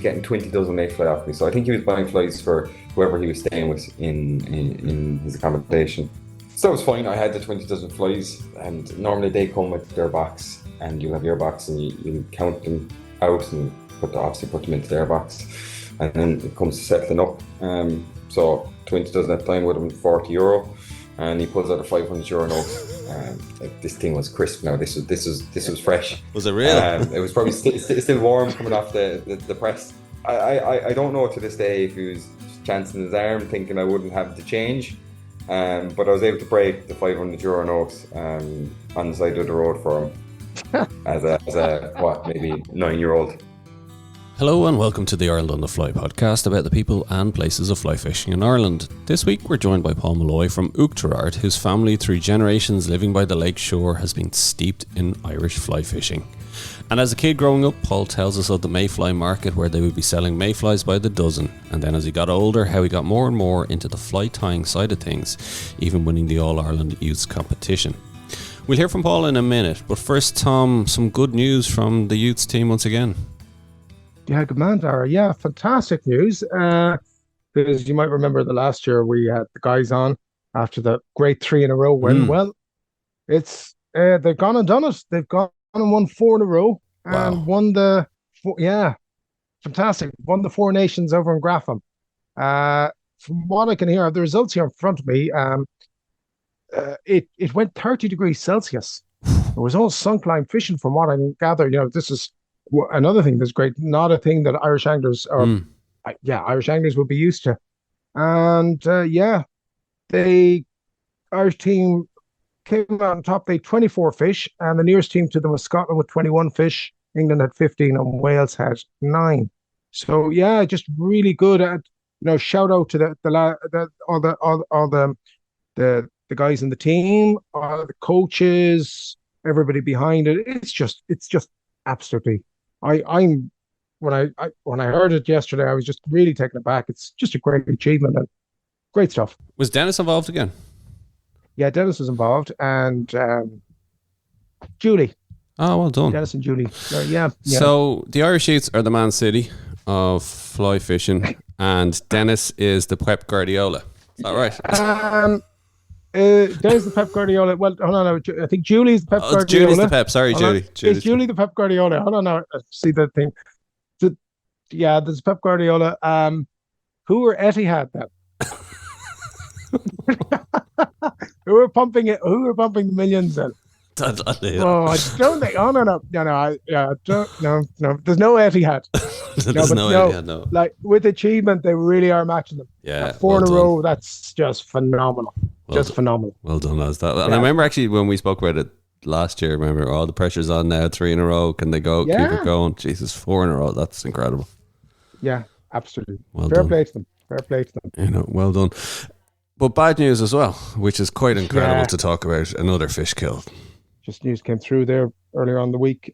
getting 20 dozen mayfly off me. So I think he was buying flies for whoever he was staying with in his accommodation. So it was fine. I had the 20 dozen flies, and normally they come with their box, and you have your box, and you count them out and obviously put them into their box, and then it comes to settling up. So 20 dozen at the time would have been €40, and he pulls out a €500 note. This thing was crisp. Now this was fresh. Was it real? It was probably still warm coming off the press. I don't know to this day if he was chancing his arm, thinking I wouldn't have the change. But I was able to break the €500 note on the side of the road for him as a maybe 9-year-old. Hello and welcome to the Ireland on the Fly podcast about the people and places of fly fishing in Ireland. This week we're joined by Paul Molloy from Oughterard, whose family through generations living by the lake shore has been steeped in Irish fly fishing. And as a kid growing up, Paul tells us of the mayfly market where they would be selling mayflies by the dozen, and then as he got older how he got more and more into the fly tying side of things, even winning the All-Ireland Youths competition. We'll hear from Paul in a minute, but first, Tom, some good news from the Youths team once again. Yeah, good man, Dara. Yeah, fantastic news. Because you might remember the last year we had the guys on after the great 3 in a row win. Well, it's they've gone and done it. They've gone and won 4 in a row and won the fantastic. Won the Four Nations over in Grafham. From what I can hear, I have the results here in front of me. It went 30 degrees Celsius. It was all sunkline fishing, from what I can gather. You know, this is another thing that's great. Not a thing that Irish anglers Irish anglers would be used to. And the Irish team came out on top. They had 24 fish, and the nearest team to them was Scotland with 21 fish. England had 15, and Wales had 9. So yeah, just really good. At shout out to all the guys in the team, the coaches, everybody behind it. It's just absolutely. When I heard it yesterday, I was just really taken aback. It's just a great achievement and great stuff. Was Dennis involved again? Yeah, Dennis was involved, and Julie. Oh, well done. Dennis and Julie. Yeah. So the Irish Youths are the Man City of fly fishing, and Dennis is the Pep Guardiola. Is that right? There's the Pep Guardiola. Well, hold on. I think Julie's the Pep Guardiola. Julie's the Pep. Sorry, Julie. Is Julie the Pep Guardiola? Hold on now. See that thing. There's Pep Guardiola. Who were Etihad then? Who were pumping it? Who were pumping the millions then? I don't think. Oh no. I don't. No. There's no Etihad. There's no Etihad. No. Like with achievement, they really are matching them. Yeah, 4 in a row. That's just phenomenal. Phenomenal. Well done, as that. And I remember actually when we spoke about it last year. Remember, all the pressure's on now. 3 in a row. Can they go? Yeah. Keep it going. Jesus, 4 in a row. That's incredible. Yeah, absolutely. Well Fair done. play to them. Fair play to them. Well done. But bad news as well, which is quite incredible to talk about. Another fish killed. Just news came through there earlier on the week.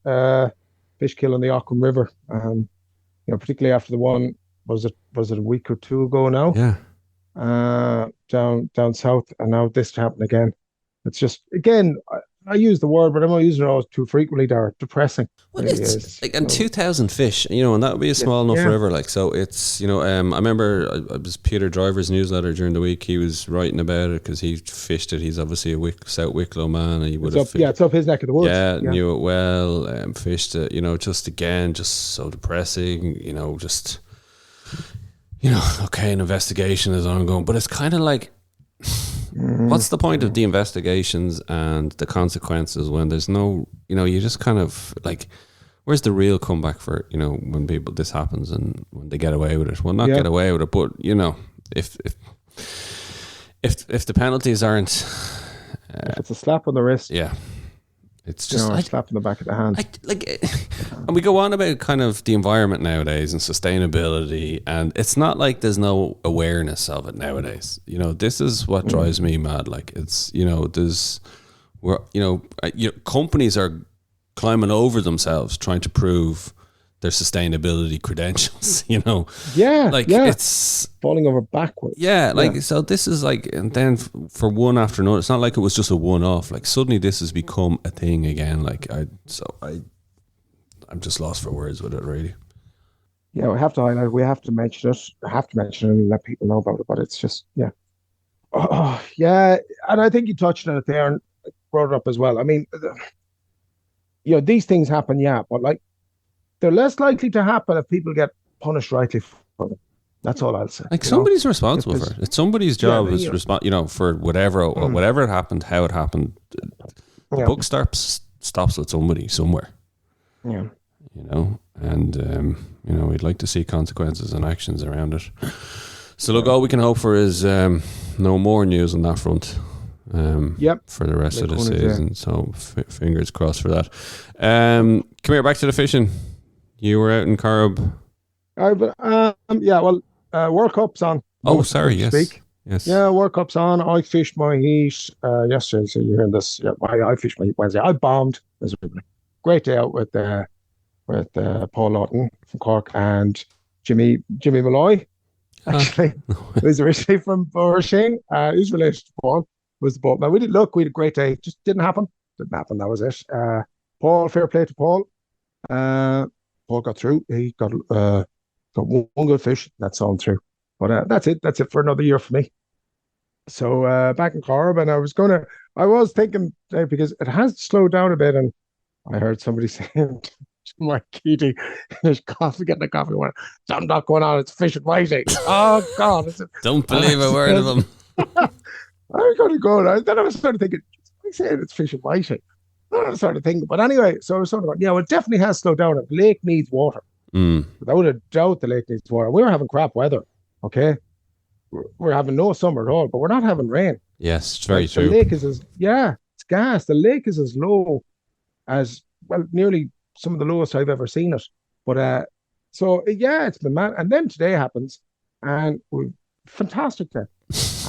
Fish kill in the Oughterard River. Particularly after the one, was it a week or 2 ago now? Yeah. Down south, and now this happened again. It's just, again, I use the word, but I'm not using it all too frequently. They're depressing. Well, it's like, and 2,000 fish, and that would be a small enough river. Like, so it's, I remember it was Peter Driver's newsletter during the week. He was writing about it because he fished it. He's obviously a South Wicklow man, and he would have. It's up his neck of the woods. Yeah, knew it well. Fished it. Just so depressing. Okay, an investigation is ongoing, but it's kind of like. What's the point of the investigations and the consequences when there's no, you just kind of like, where's the real comeback for, when this happens and when they get away with it? Well, not get away with it, but if the penalties aren't, if it's a slap on the wrist, it's just a slap in the back of the hand. And we go on about kind of the environment nowadays and sustainability, and it's not like there's no awareness of it nowadays. This is what drives me mad. Like, it's companies are climbing over themselves trying to prove their sustainability credentials. It's falling over backwards. So this is like, and then for one after another, it's not like it was just a one-off. Like, suddenly this has become a thing again. Like, I'm just lost for words with it, really. Yeah, we have to highlight. We have to mention it. I have to mention it and let people know about it. But it's just, yeah, yeah. And I think you touched on it there and brought it up as well. I mean, these things happen, yeah, but like they're less likely to happen if people get punished rightly for them. That's all I'll say. Like somebody's responsible for it. It's somebody's job is for whatever it happened, how it happened. The book stops with somebody somewhere. Yeah. And we'd like to see consequences and actions around it. So look, all we can hope for is no more news on that front. For the rest of the season. So fingers crossed for that. Come here, back to the fishing. You were out in Corrib. World Cup's on. Oh, sorry, yes. Yes. Yeah, World Cup's on. I fished my heat yesterday, so you're hearing this. Yeah, I fished my heat Wednesday. I bombed miserably. Great day out with Paul Molloy from Cork and Jimmy Molloy. Actually, who's originally from Borshing. Who's related to Paul. Was the boatman. We had a great day. Just didn't happen. That was it. Paul, fair play to Paul. Paul got through. He got one good fish. That's all through. But that's it. That's it for another year for me. So back in Corrib, and I was thinking because it has slowed down a bit, and I heard somebody saying to Mark Keating, there's getting a coffee. I'm not going on. It's fishing waiting. Oh God! Don't believe a word of them. I'm going to go. Then I was sort of thinking, I said it's fishing waiting. Then I was sort of thinking, but anyway, so I was sort of going, it definitely has slowed down. The lake needs water. Without a doubt, the lake needs water. We were having crap weather, okay? We're having no summer at all, but we're not having rain. Yes, it's very true. The lake is it's gas. The lake is as low as, nearly some of the lowest I've ever seen it. But, it's been mad. And then today happens, and fantastic day.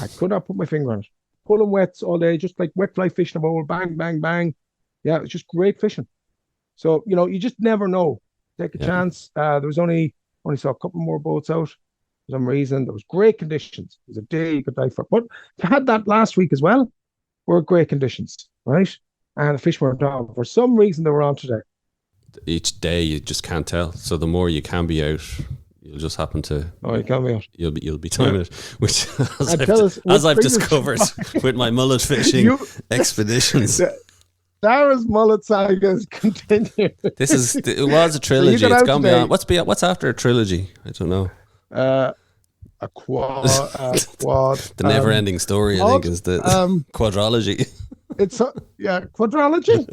I could not put my finger on it. Pulling wets all day, just like wet fly fishing a bowl, bang, bang, bang. Yeah, it's just great fishing. So, you just never know. Take a chance. There was only saw a couple more boats out for some reason. There was great conditions. It was a day you could dive for. But I had that last week as well. Were great conditions, right? And the fish weren't on. For some reason, they were on today. Each day, you just can't tell. So the more you can be out, you'll just happen to. Oh, you can be out. You'll be timing it, which as I've discovered with my mullet fishing expeditions. Dara's mullet sagas continue. It was a trilogy. So it's gone beyond. What's after a trilogy? I don't know. A quad. The never-ending story. I think is the quadrology. It's quadrology.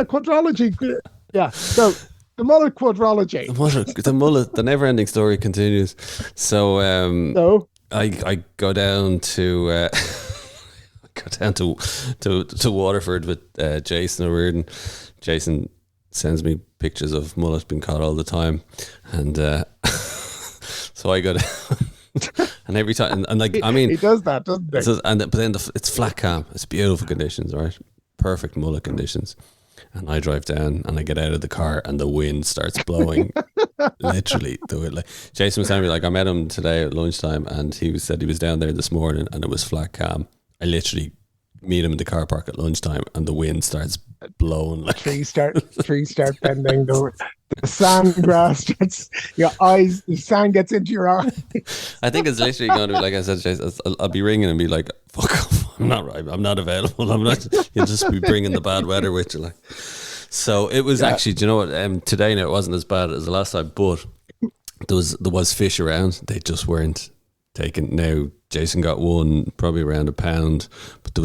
Quadrology. Yeah. So the mullet quadrology. The never-ending story continues. So I go down to. To Waterford with Jason O'Riordan. Jason sends me pictures of mullet being caught all the time, and so I go down, and every time, and he does that, doesn't he? But then it's flat calm. It's beautiful conditions, right? Perfect mullet conditions. And I drive down and I get out of the car and the wind starts blowing. Literally, Jason was telling me, I met him today at lunchtime, and said he was down there this morning and it was flat calm. I literally meet him in the car park at lunchtime and the wind starts blowing. Trees start bending. The sand grass starts, your eyes, the sand gets into your eyes. I think it's literally going to be, like I said, Jason, I'll be ringing and be like, fuck off, I'm not available. You'll just be bringing the bad weather with you. So it was actually, do you know what, today now it wasn't as bad as the last time, but there was fish around. They just weren't taken. Now Jason got one probably around £1, but there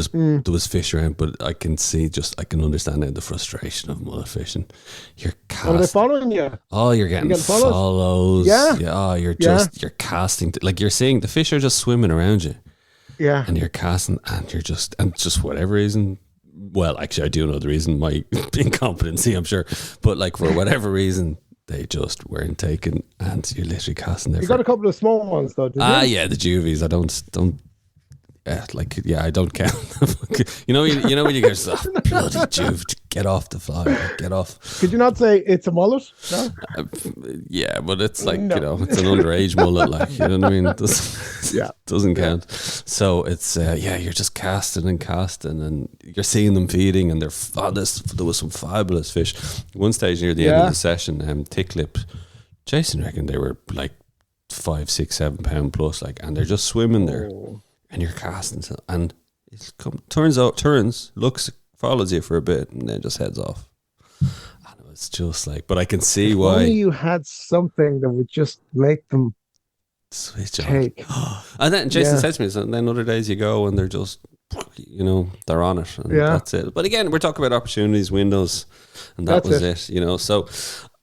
was fish around. But I can understand now the frustration of mullet fishing. You're casting. Are they following you? Oh, you're getting follows. Yeah. Oh, you're casting. You're seeing the fish are just swimming around you. Yeah. And you're casting, and just for whatever reason. Well, actually, I do know the reason. My incompetency, I'm sure. But for whatever reason, they just weren't taken, and you're literally casting there. You got a couple of small ones though, did you? Yeah, the juvies. I don't. I don't count. you know when you go, bloody juve, get off the fly, get off. Could you not say it's a mullet? No. Yeah, but it's it's an underage mullet, you know what I mean? It doesn't count. So it's you're just casting, and you're seeing them feeding, and there was some fabulous fish. One stage near the end of the session, tick lip Jason reckoned they were like 5, 6, 7 pound plus, like, and they're just swimming there, and you're casting, and it turns, looks, follows you for a bit, and then just heads off. And it's just like, but I can see why. Only you had something that would just make them switch take. And then Jason said to me, and then other days you go and they're just, they're on it, and that's it. But again, we're talking about opportunities, windows, and that was it. So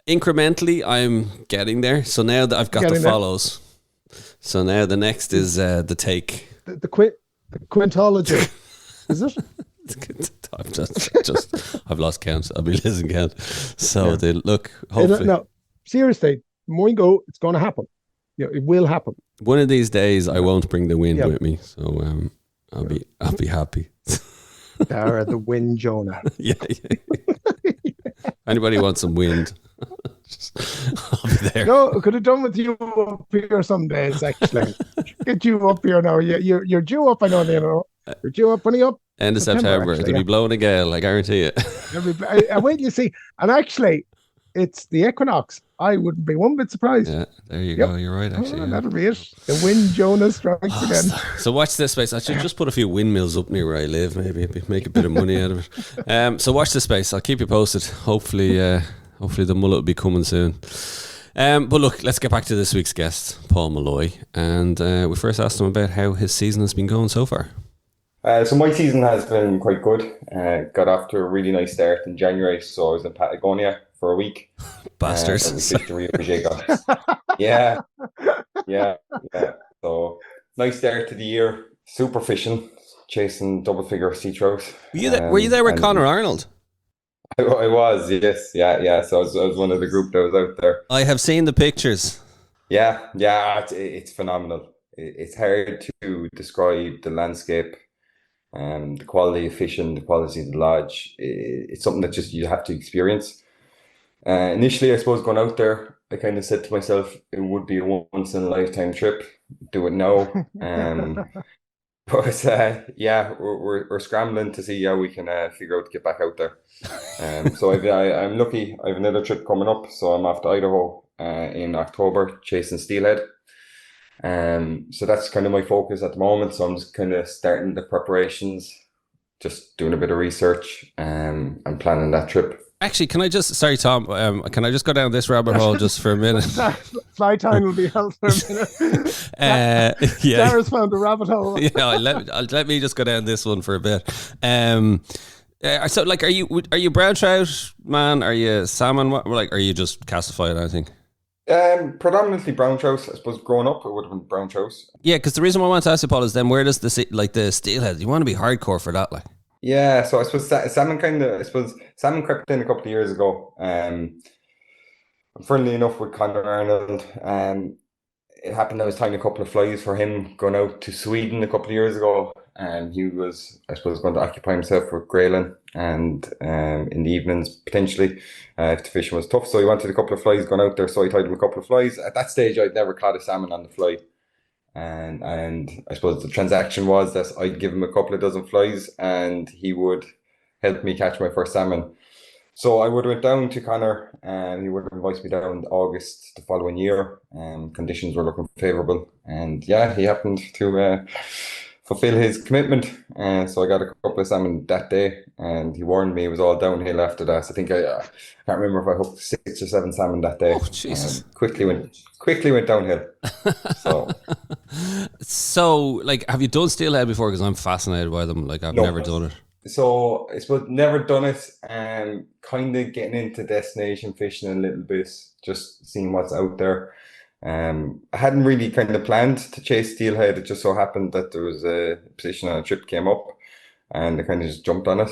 incrementally I'm getting there. So now that I've got the follows, so now the next is the take. The quintology. Is it? I've lost count. I'll be losing count. So they look, hopefully. No, seriously, more you go, it's going to happen. It will happen. One of these days, I won't bring the wind with me, so I'll be happy. Dara the wind, Jonah. Yeah. Anybody wants some wind? I'll be there. No, I could have done with you up here some days. Actually, get you up here now. You're due up. I know. You're due up. When are you up? End of September. It'll be blowing a gale. I guarantee it. I wait. You see, and actually, it's the equinox. I wouldn't be one bit surprised. Yeah, there you go. You're right, actually. That'll be it. The wind Jonah strikes again. So watch this space. I should just put a few windmills up near where I live, maybe make a bit of money out of it. So watch this space. I'll keep you posted. Hopefully the mullet will be coming soon. But look, let's get back to this week's guest, Paul Molloy. And we first asked him about how his season has been going so far. So my season has been quite good. Got off to a really nice start in January. So I was in Patagonia for a week. Bastards. Yeah. So nice start to the year. Super fishing, chasing double figure sea trout. Were you there with Conor Arnold? I was, yes. Yeah. So I was one of the group that was out there. I have seen the pictures. Yeah. It's phenomenal. It's hard to describe the landscape. The quality of fishing, the quality of the lodge, it's something that just you have to experience. Initially, I suppose going out there, I kind of said to myself, it would be a once in a lifetime trip. Do it now. But we're scrambling to see how we can figure out to get back out there. So I'm lucky. I have another trip coming up, so I'm off to Idaho in October chasing steelhead. So that's kind of my focus at the moment. So I'm just kind of starting the preparations, just doing a bit of research, and planning that trip. Actually, sorry, Tom, can I just go down this rabbit hole just for a minute? Fly time will be held for a minute. Dara's found a rabbit hole. Let me just go down this one for a bit. So, like, are you brown trout man? Are you salmon? Are you just castified? I think. Predominantly brown trout. I suppose growing up it would have been brown trout. Yeah, because the reason why I want to ask you, Paul, is then where does the steelhead? You want to be hardcore for that, like. Yeah, so I suppose salmon crept in a couple of years ago. I'm friendly enough with Conor Arnold. It happened I was tying a couple of flies for him going out to Sweden a couple of years ago, and he was, I suppose, going to occupy himself with grayling and in the evenings potentially if the fishing was tough. So he wanted a couple of flies going out there, so I tied him a couple of flies. At that stage, I'd never caught a salmon on the fly. And I suppose the transaction was that I'd give him a couple of dozen flies and he would help me catch my first salmon. So I would have went down to Conor and he would have invited me down in August the following year. Conditions were looking favourable. And he happened to fulfill his commitment. So I got a couple of salmon that day and he warned me it was all downhill after that. So I think I can't remember if I hooked 6 or 7 salmon that day. Oh, Jesus. Quickly went downhill. So, like, have you done steelhead before? Because I'm fascinated by them. Like, I've never done it. So, I suppose never done it, and kind of getting into destination fishing a little bit, just seeing what's out there. I hadn't really kind of planned to chase steelhead. It just so happened that there was a position on a trip came up, and I kind of just jumped on it.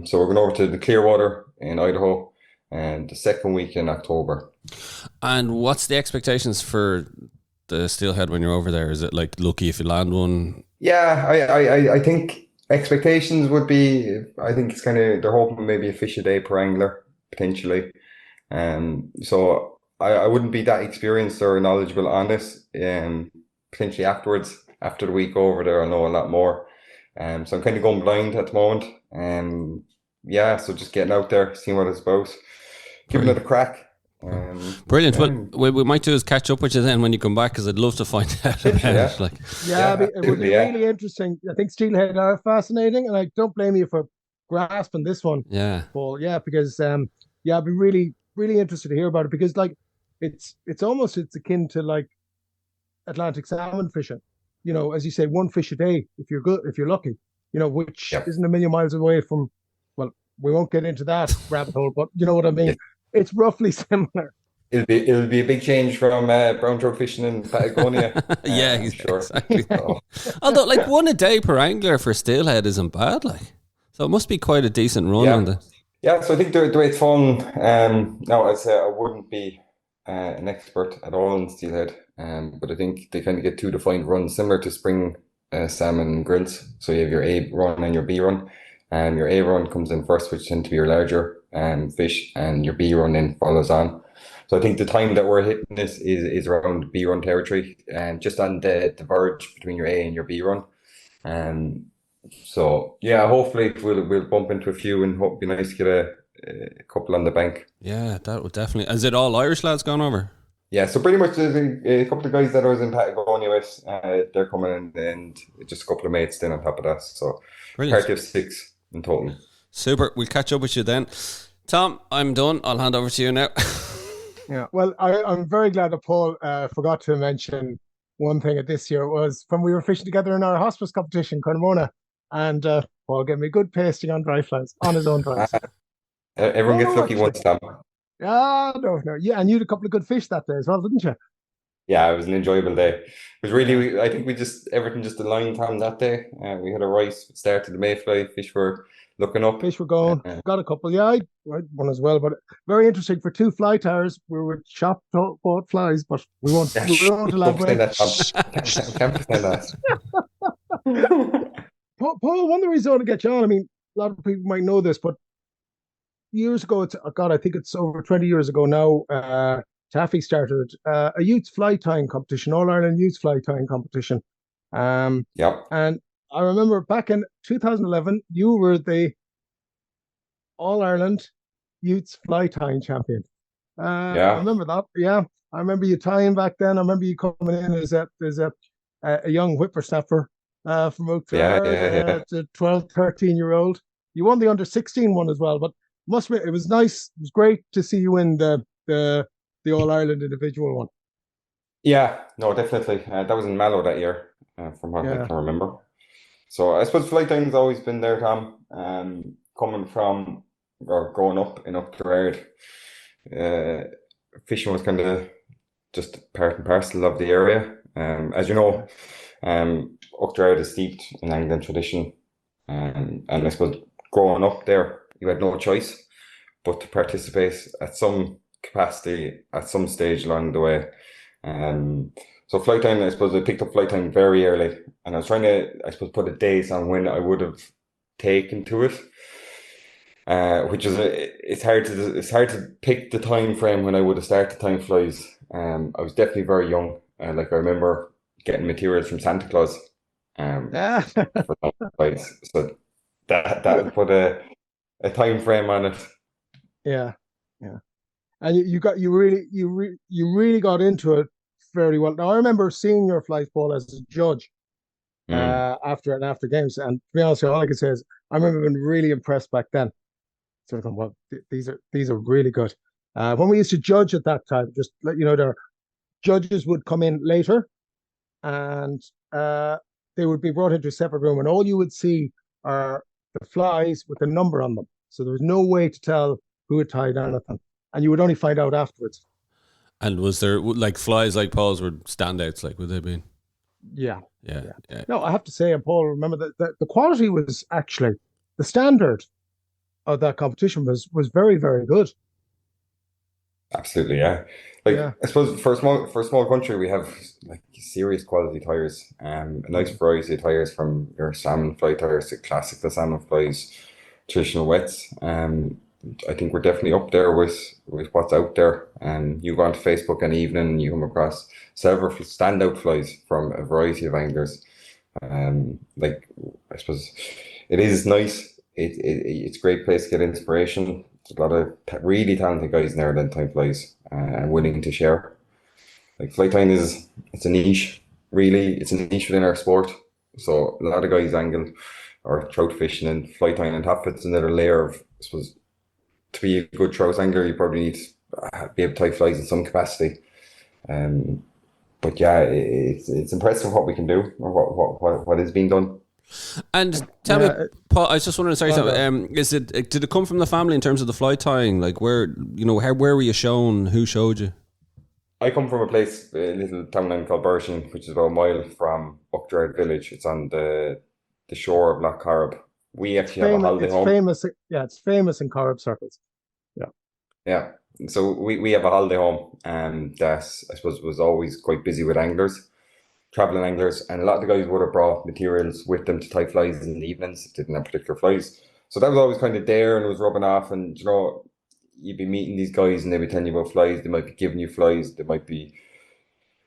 So we're going over to the Clearwater in Idaho, and the second week in October. And what's the expectations for the steelhead when you're over there? Is it like lucky if you land one? Yeah, I think expectations would be, I think it's kind of, they're hoping maybe a fish a day per angler, potentially. So I wouldn't be that experienced or knowledgeable on this. Potentially afterwards, after the week over there, I'll know a lot more. So I'm kind of going blind at the moment. So just getting out there, seeing what it's about, giving it a crack. Brilliant. Yeah, Well, we might do is catch up with you then when you come back, because I'd love to find out about it. Like, It would be really interesting. I think steelhead are fascinating, and I don't blame you for grasping this one, yeah, Paul. Yeah, because I'd be really, really interested to hear about it, because like it's akin to like Atlantic salmon fishing. You know, as you say, one fish a day if you're good, if you're lucky. You know, which yeah. isn't a million miles away from. Well, we won't get into that rabbit hole, but you know what I mean. It's roughly similar. It'll be a big change from brown trout fishing in Patagonia. yeah, I'm sure. exactly. So, Although, like, one a day per angler for steelhead isn't bad, like, so it must be quite a decent run on the. yeah. So I think the way it's fun. No, I'd say I wouldn't be an expert at all in steelhead. But I think they kind of get two defined runs, similar to spring salmon grills. So you have your A run and your B run. Your A run comes in first, which tend to be your larger fish, and your B run then follows on. So I think the time that we're hitting this is around B run territory, and just on the verge between your A and your B run. So yeah, hopefully we'll bump into a few, and hope it'd be nice to get a couple on the bank. Yeah, that would definitely. Is it all Irish lads gone over? Yeah, so pretty much there's a couple of guys that I was in Patagonia with, they're coming in, and just a couple of mates then on top of that. So Brilliant. party of 6 in total. Super. We'll catch up with you then. Tom, I'm done. I'll hand over to you now. Yeah, well, I'm very glad that Paul forgot to mention one thing at this year was when we were fishing together in our hospice competition, Carnamona, and Paul gave me a good pasting on dry flies, on his own dry. Everyone gets lucky once, Tom. No. Yeah, and you had a couple of good fish that day as well, didn't you? Yeah, it was an enjoyable day. It was really, I think everything just aligned, Tom, that day. We had a rice start to the mayfly, fish were looking up. Fish were going, got a couple. Yeah, I one as well, but very interesting for 2 fly towers. We were chopped bought flies, but we won't elaborate. Can't say that. Paul, one of the reasons I want to get you on, I mean, a lot of people might know this, but years ago, I think it's over 20 years ago now, Taffy started a youth fly tying competition, All Ireland youth fly tying competition. Yeah. And I remember back in 2011, you were the All Ireland youth fly tying champion. I remember that. Yeah, I remember you tying back then. I remember you coming in as a young whippersnapper from Oughterard, a 12, 13-year-old. You won the under 16 one as well, but it was nice. It was great to see you win the All Ireland individual one. Yeah, no, definitely. That was in Mallow that year, from what I can remember. So I suppose flight time's always been there, Tom. Coming from or growing up in Oughterard, fishing was kind of just part and parcel of the area. As you know, Oughterard is steeped in angling tradition, and I suppose growing up there, you had no choice but to participate at some capacity at some stage along the way. So flight time, I suppose I picked up flight time very early, and I was trying to, I suppose, put a date on when I would have taken to it. Which is it's hard to pick the time frame when I would have started tying flies. I was definitely very young. Like I remember getting materials from Santa Claus. For flies. So that would put a time frame on it. Yeah. And you really got into it very well. Now I remember seeing your flies, Paul, as a judge after games, and to be honest, all I can say is I remember being really impressed back then. Sort of going, well, these are really good. When we used to judge at that time, just let you know, there judges would come in later, and they would be brought into a separate room, and all you would see are the flies with the number on them. So there was no way to tell who had tied anything, and you would only find out afterwards. And was there like flies like Paul's were standouts? Like would they be? Yeah. Yeah. No, I have to say, and Paul, remember that the quality was actually the standard of that competition was very, very good. Absolutely, yeah. I suppose for a small country, we have like serious quality tires. A nice variety of tires, from your salmon fly tires to classic salmon flies, traditional wets. I think we're definitely up there with what's out there. And you go onto Facebook any evening and you come across several standout flies from a variety of anglers. I suppose it is nice. It's a great place to get inspiration. There's a lot of really talented guys in there that time flies and willing to share. Like fly tying it's a niche, really. It's a niche within our sport. So a lot of guys angle or trout fishing, and fly tying on top of it's another layer of, I suppose, to be a good trout angler, you probably need to be able to tie flies in some capacity. But yeah, it's impressive what we can do, or what is being done. And tell me, Paul, I was just wondering, sorry, did it come from the family in terms of the fly tying? Like where were you shown? Who showed you? I come from a place, a little townland called Bershon, which is about a mile from Oughterard village. It's on the shore of Lough Corrib. We actually have a holiday home. It's famous in Corrib circles. Yeah. Yeah. So we have a holiday home that I suppose was always quite busy with anglers, traveling anglers, and a lot of the guys would have brought materials with them to tie flies in the evenings, didn't have particular flies. So that was always kind of there and it was rubbing off, and you'd be meeting these guys and they'd be telling you about flies, they might be giving you flies, they might be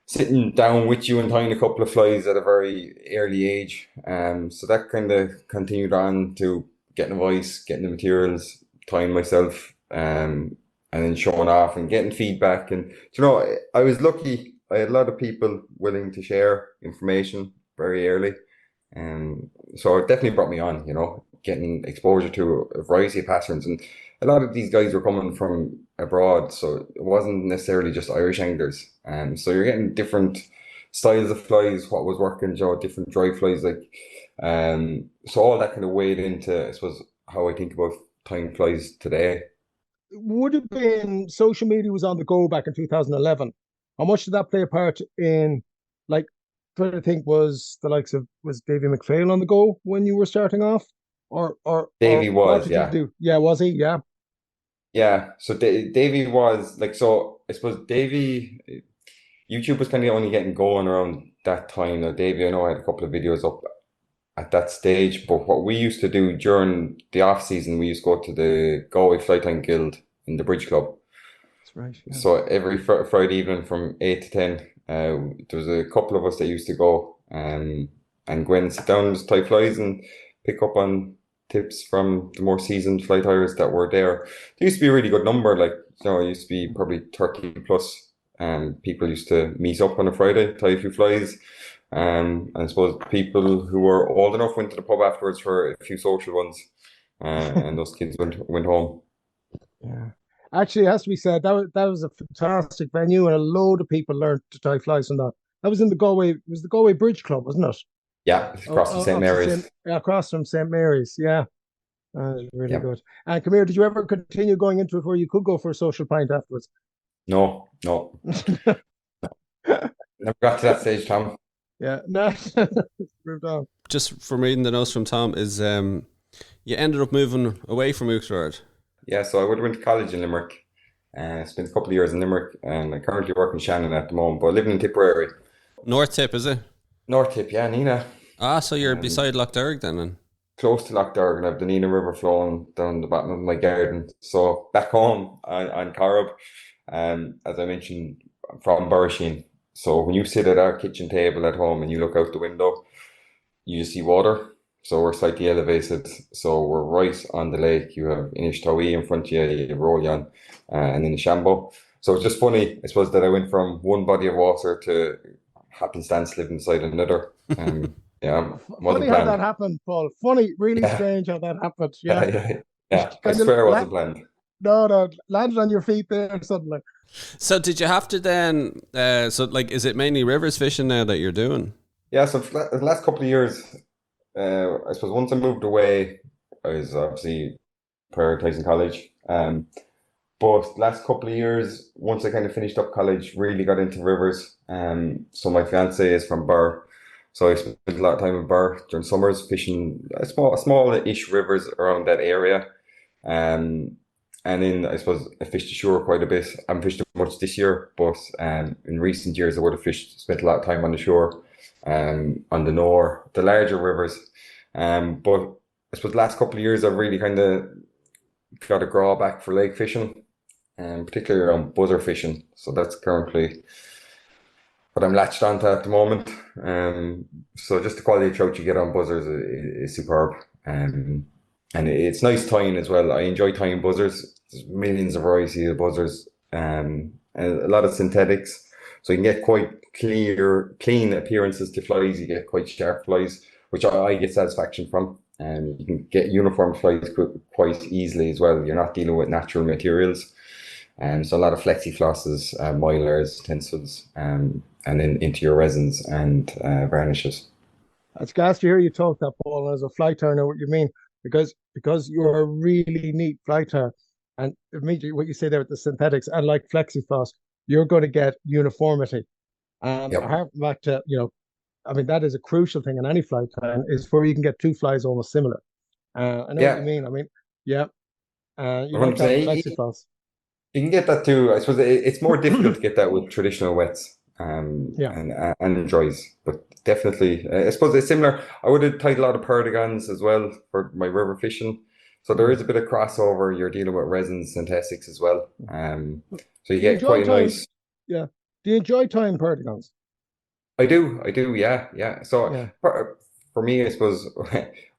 sitting down with you and tying a couple of flies at a very early age. So that kind of continued on to getting advice, getting the materials, tying myself, and then showing off and getting feedback. And I was lucky. I had a lot of people willing to share information very early. So it definitely brought me on, getting exposure to a variety of patterns. And a lot of these guys were coming from abroad, so it wasn't necessarily just Irish anglers. So you're getting different styles of flies, what was working, different dry flies, so all that kind of weighed into, I suppose, how I think about tying flies today. Would have been social media was on the go back in 2011. How much did that play a part in, trying to think, was Davy McPhail on the go when you were starting off? Or Davy was, what did yeah. you do? Yeah, was he? Yeah. Yeah, so Davy was so I suppose Davy, YouTube was kind of only getting going around that time. Now, Davy, I know I had a couple of videos up at that stage, but what we used to do during the off season, we used to go to the Galway Fly Tying Guild in the Bridge Club. That's right. Yeah. So every Friday evening from 8 to 10, there was a couple of us that used to go and go in and sit down and just tie flies and pick up on tips from the more seasoned fly tyers that were there. There used to be a really good number, it used to be probably 30 plus. People used to meet up on a Friday, tie a few flies. And I suppose people who were old enough went to the pub afterwards for a few social ones, and those kids went home. Yeah, actually, it has to be said that was a fantastic venue, and a load of people learned to tie flies from that. That was in the Galway Bridge Club, wasn't it? Yeah, across from St. Mary's. Across from St. Mary's, yeah. Really good. And come here, did you ever continue going into it where you could go for a social pint afterwards? No. Never got to that stage, Tom. Yeah, no. Moved on. Just from reading the notes from Tom, is you ended up moving away from Oughterard. Yeah, so I would have went to college in Limerick. Spent a couple of years in Limerick, and I currently work in Shannon at the moment, but living in Tipperary. North Tip, is it? North Tip, yeah, Nina. So you're beside Lough Corrib then? Close to Lough Corrib, and I have the Nina River flowing down the bottom of my garden. So back home on Corrib, as I mentioned, I'm from Bershon. So when you sit at our kitchen table at home and you look out the window, you just see water. So we're slightly elevated. So we're right on the lake. You have Inishtawi in front of you, you have Rollion, and then the Shambo. So it's just funny, I suppose, that I went from one body of water to happenstance living beside another. Yeah, funny how that happened, Paul. Funny, really strange how that happened. Yeah, I swear it wasn't planned. No, landed on your feet there suddenly. So did you have to then? Is it mainly rivers fishing now that you're doing? Yeah, so for the last couple of years, I suppose once I moved away, I was obviously prioritizing college. But last couple of years, once I kind of finished up college, really got into rivers. So my fiance is from Burr. So I spent a lot of time in Burr during summers fishing small-ish rivers around that area. And then I suppose I fished ashore quite a bit. I haven't fished much this year, but in recent years I would have spent a lot of time on the shore, on the Nore, the larger rivers. But I suppose the last couple of years I've really kind of got a draw back for lake fishing, and particularly around buzzer fishing. So that's currently what I'm latched onto at the moment. So just the quality of trout you get on buzzers is superb. And it's nice tying as well. I enjoy tying buzzers. there's millions of varieties of buzzers, and a lot of synthetics. So you can get quite clean appearances to flies. You get quite sharp flies, which I get satisfaction from. And you can get uniform flies quite easily as well. You're not dealing with natural materials. And so a lot of flexi flosses, mylars, stencils, and then into your resins and varnishes. It's gas to hear you talk that, Paul. And as a fly I know what you mean because you're a really neat fly and immediately what you say there with the synthetics and like flexifloss, you're going to get uniformity. And I Yep. harken back to I mean that is a crucial thing in any fly tying is where you can get two flies almost similar. I know what you Yeah, mean. I mean, yeah, you like that with 100%. flexifloss. You can get that too. I suppose it's more difficult to get that with traditional wets Yeah. and dries, but definitely, I suppose it's similar. I would have tied a lot of perdigons as well for my river fishing. So there Mm. is a bit of crossover. You're dealing with resins, synthetics as well. So you Do you get enjoy quite a tying? nice. Yeah. Do you enjoy tying perdigons? I do, yeah, yeah. So Yeah. for me, I suppose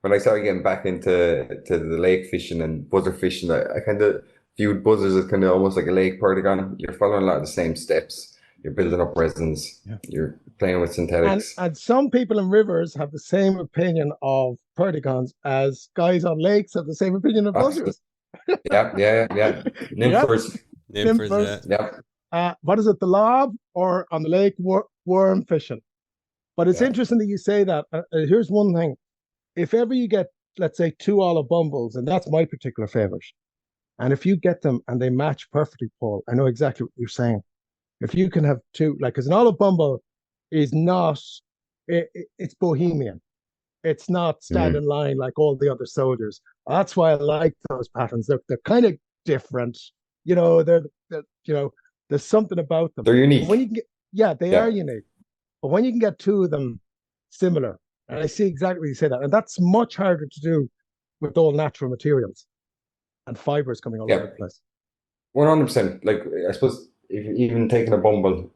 when I started getting back into the lake fishing and buzzer fishing, I kind of viewed buzzers as kind of almost like a lake perdigon. You're following a lot of the same steps. You're building up resins. Yeah. You're playing with And synthetics. and some people in rivers have the same opinion of perdigons as guys on lakes have the same opinion of Absolutely. buzzers. Yeah, yeah, yeah. Yep. Nymphers. Nymphers, yeah. Nymphers. Yeah, What is it? The lob or on the lake worm fishing. But it's yeah, interesting that you say that. Here's one thing: if ever you get, let's say, two olive bumbles, and that's my particular favorite, and if you get them and they match perfectly, Paul, I know exactly what you're saying. If you can have two, like, because an olive bumble is not, it's bohemian. It's not stand mm. in line like all the other soldiers. That's why I like those patterns. They're kind of different. They're there's something about them. They're But when unique. you can get, yeah, they are Yeah, unique. But when you can get two of them similar, and I see exactly what you say that, and that's much harder to do with all natural materials and fibers coming all over yeah. the place. 100%. Like I suppose if you're even taking a bumble,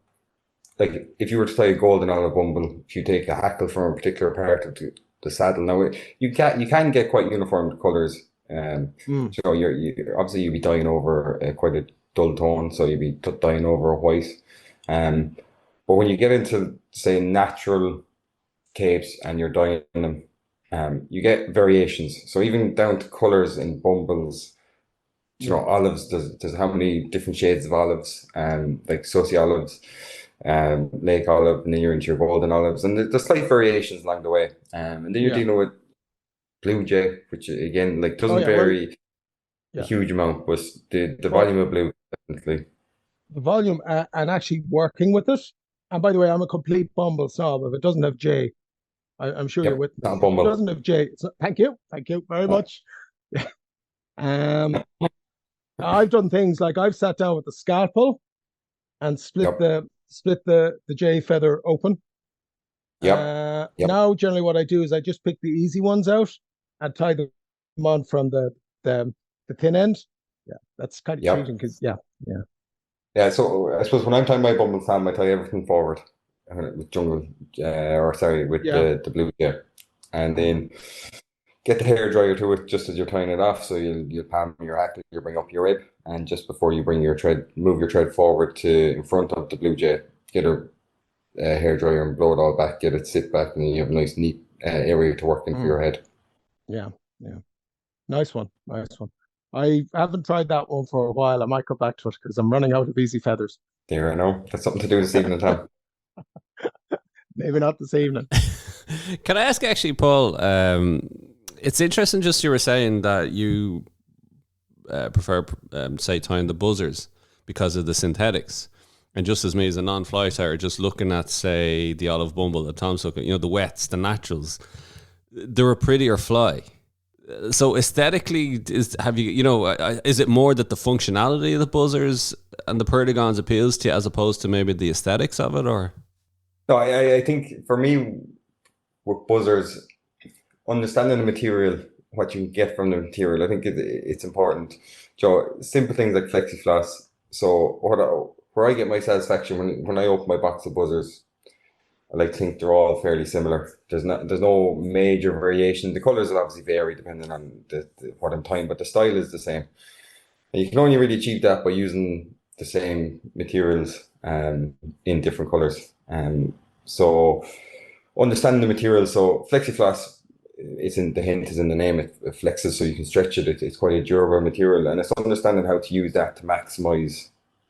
like if you were to tie a golden olive bumble, if you take a hackle from a particular part of the saddle, now you can get quite uniform colors. Mm. So obviously you'd be dyeing over quite a dull tone, so you'd be dyeing over a white. Um, but when you get into say natural capes and you're dyeing them, you get variations. So even down to colors in bumbles, Yeah. olives. There's how many different shades of olives, like Sussy olives, Lake olive, and then you're into your golden olives, and there's slight variations along the way. And then you're Yeah. dealing with blue jay, which again like Oh doesn't yeah. Well, vary a yeah. huge amount, but the Well, volume of blue definitely. the volume and actually working with it. And by the way, I'm a complete bumble snob. If it doesn't have J, I'm sure you're Yep, with me. not a If it bumble. doesn't have J, thank you very Uh, much. Um, I've done things like I've sat down with the scalpel and yep, split the J feather open. yep, yep, Now generally what I do is I just pick the easy ones out and tie them on from the the thin end. Yeah, that's kind of yep. cheating because yeah, Yeah, so I suppose when I'm tying my bumble Sam, I tie everything forward with jungle, or sorry, with yeah. the blue jay, and Mhm. then get the hair dryer to it just as you're tying it off. So you'll palm your hackle, you bring up your rib, and just before you bring your thread, move your thread forward to in front of the blue jay. Get a hair dryer and blow it all back. Get it sit back, and then you have a nice neat area to work in for Mm. your head. Yeah, yeah. Nice one. Nice one. I haven't tried that one for a while. I might go back to it because I'm running out of easy feathers. There, I know that's something to do this evening, Tom. Maybe not this evening. Can I ask actually, Paul? It's interesting. Just you were saying that you prefer, say, tying the buzzers because of the synthetics, and just as me as a non-fly tyer, just looking at say the olive bumble that Tom's looking, the wets, the naturals, they're a prettier fly. So aesthetically, is it more that the functionality of the buzzers and the perdigons appeals to you as opposed to maybe the aesthetics of it, or? No, I think for me with buzzers, understanding the material, what you can get from the material, I think it's important. Joe, simple things like flexifloss. So where I get my satisfaction when I open my box of buzzers, I like to think they're all fairly similar. There's no major variation. The colors will obviously vary depending on what I'm tying, but the style is the same. And you can only really achieve that by using the same materials in different colors. So understanding the materials, so flexifloss, it's in the hint is in the name. It flexes, so you can stretch it. It's quite a durable material, and it's understanding how to use that to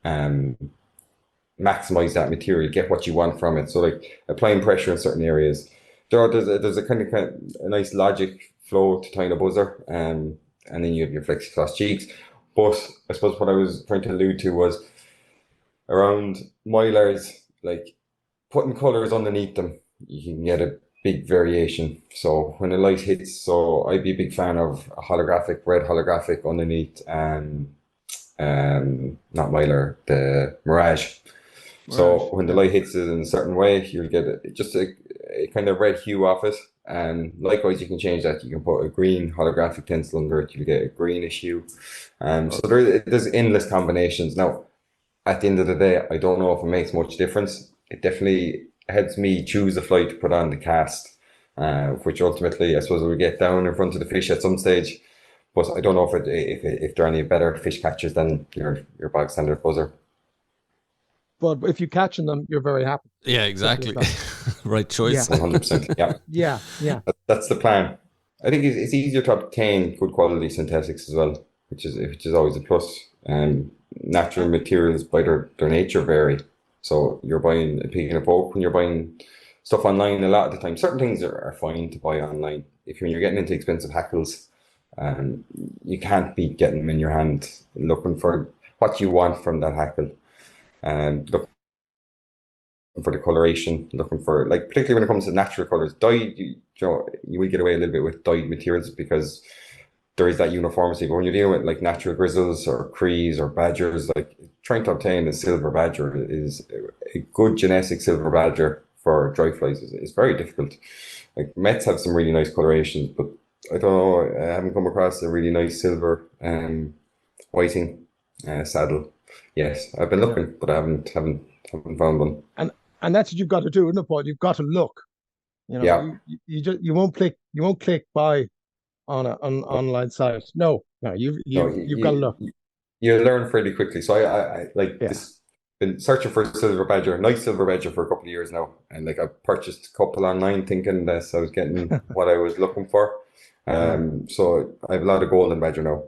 um, maximize that material, get what you want from it. So like applying pressure in certain areas. There's a kind of a nice logic flow to tying a buzzer, and then you have your flexiglass cheeks. But I suppose what I was trying to allude to was around mylars, like putting colors underneath them, you can get a big variation. So when the light hits, so I'd be a big fan of a holographic, red holographic underneath, not mylar, the mirage. So when the light hits it in a certain way, you'll get just a kind of red hue off it. And likewise, you can change that. You can put a green holographic tinsel under it. You'll get a greenish hue. So there's endless combinations. Now, at the end of the day, I don't know if it makes much difference. It definitely helps me choose a fly to put on the cast, which ultimately, I suppose, will get down in front of the fish at some stage. But I don't know if there are any better fish catchers than your bog standard buzzer. But if you're catching them, you're very happy. Yeah, exactly. Right choice. 100%. Yeah. Yeah. That's the plan. I think it's easier to obtain good quality synthetics as well, which is always a plus. Natural materials by their nature vary. So you're buying a pig in a poke when you're buying stuff online a lot of the time. Certain things are fine to buy online. When you're getting into expensive hackles, you can't be getting them in your hand looking for what you want from that hackle. And looking for the coloration, looking for, like, particularly when it comes to natural colors, dyed, you will get away a little bit with dyed materials because there is that uniformity. But when you're dealing with like natural grizzles or crees or badgers, like trying to obtain a silver badger is a good genetic silver badger for dry flies is very difficult. Like Mets have some really nice colorations, but I don't know, I haven't come across a really nice silver whiting saddle. Yes, I've been looking, but I haven't found one. And that's what you've got to do, isn't it, Paul? You've got to look. Yeah. You won't click buy on an online site. No, you've got to look. You learn fairly quickly. So I like this. Been searching for a silver badger, nice silver badger, for a couple of years now, and like I purchased a couple online, thinking that I was getting what I was looking for. So I have a lot of golden badger now.